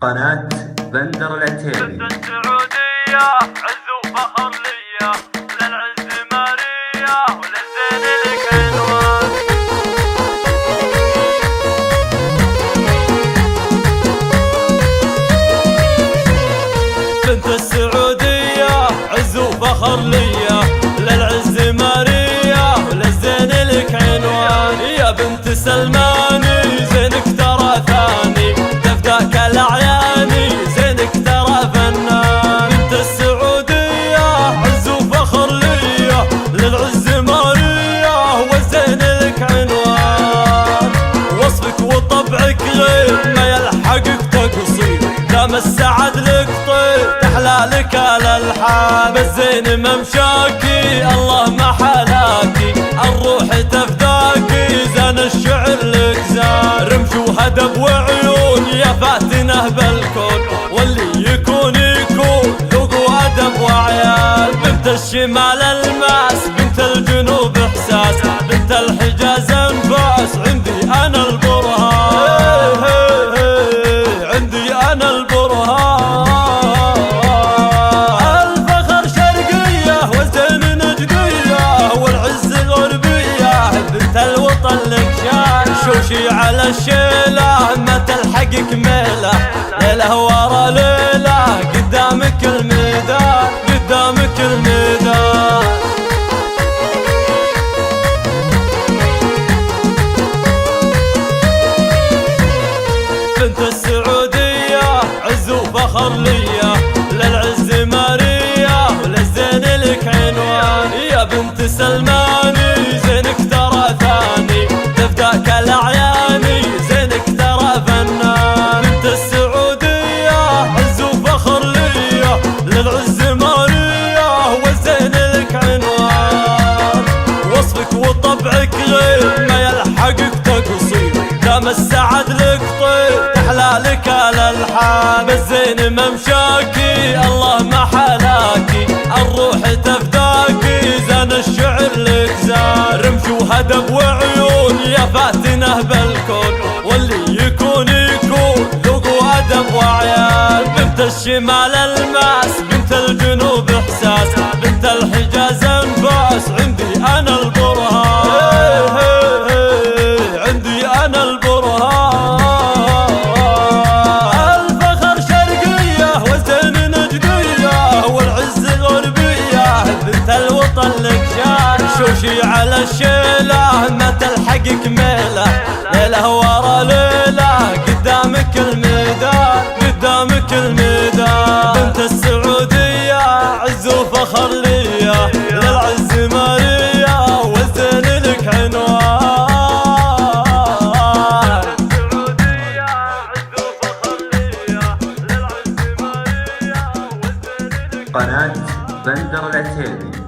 قناة بندر العتيبي. بنت السعودية عز وفخر ليا، للعز ماريا وللزين لك عنوان. بنت السعودية عز وفخر ليا، للعز ماريا وللزين لك عنوان. يا بنت سلماني زينك ترى ثاني، تفداك الأعياني زينك ترى فنان. بنت السعودية عز وفخر ليا، للعز ماريا والزين لك عنوان. وصفك وطبعك غير ما يلحقك تقصير، دام السعد لك طير تحلى لك الالحان. بالزين ممشاكي الله ما حلاكي، الروح تفداكي زان الشعر لك زان. رمش وهدب وعيون يا فاتنه بالكون، واللي يكون يكون ذوق وادب وعيال. بنت الشمال الماس، بنت الجنوب احساس، بنت الحجاز انفاس، عندي انا البرهان، عندي انا البرهان. الفخر شرقية والزين نجدية والعز غربية، بنت الوطن لك شان. شوشي على الشيلة ما تلحقك ميلة، ليلة ورا ليلة قدامك الميدان، قدامك الميدان. بنت السعودية عز وفخر ليا، للعز ماريا وللزين لك عنوان. يا بنت سلماني زينك ترى ثاني، تفداك الأعياني زينك ترى فنان. بنت السعودية عز وفخر ليا، للعز ماريا والزين لك عنوان. وصفك وطبعك غير ما يلحقك تقصير، دام السعد لك طير تحلى لك الالحان. بالزين ممشاكي الله ما حلاكي، الروح تفداكي زان الشعر لك زان. رمش وهدب وعيون يا فاتنه بالكون، واللي يكون يكون ذوق وادب وعيال. بنت الشمال الماس، بنت الجنوب احساس، بنت الحجاز انفاس، عندي انا البرهان، عندي انا البرهان. الفخر شرقية والزين نجدية والعز غربية، بنت الوطن لك شان. شوشي على الشيلة ما تلحقك ميلة، ليلة ورا ليلة قدامك الميدان، قدامك الميدان. بنت السعودية عز وفخر ليا، للعز ماريا والزين لك عنوان. قناة بندر العتيبي.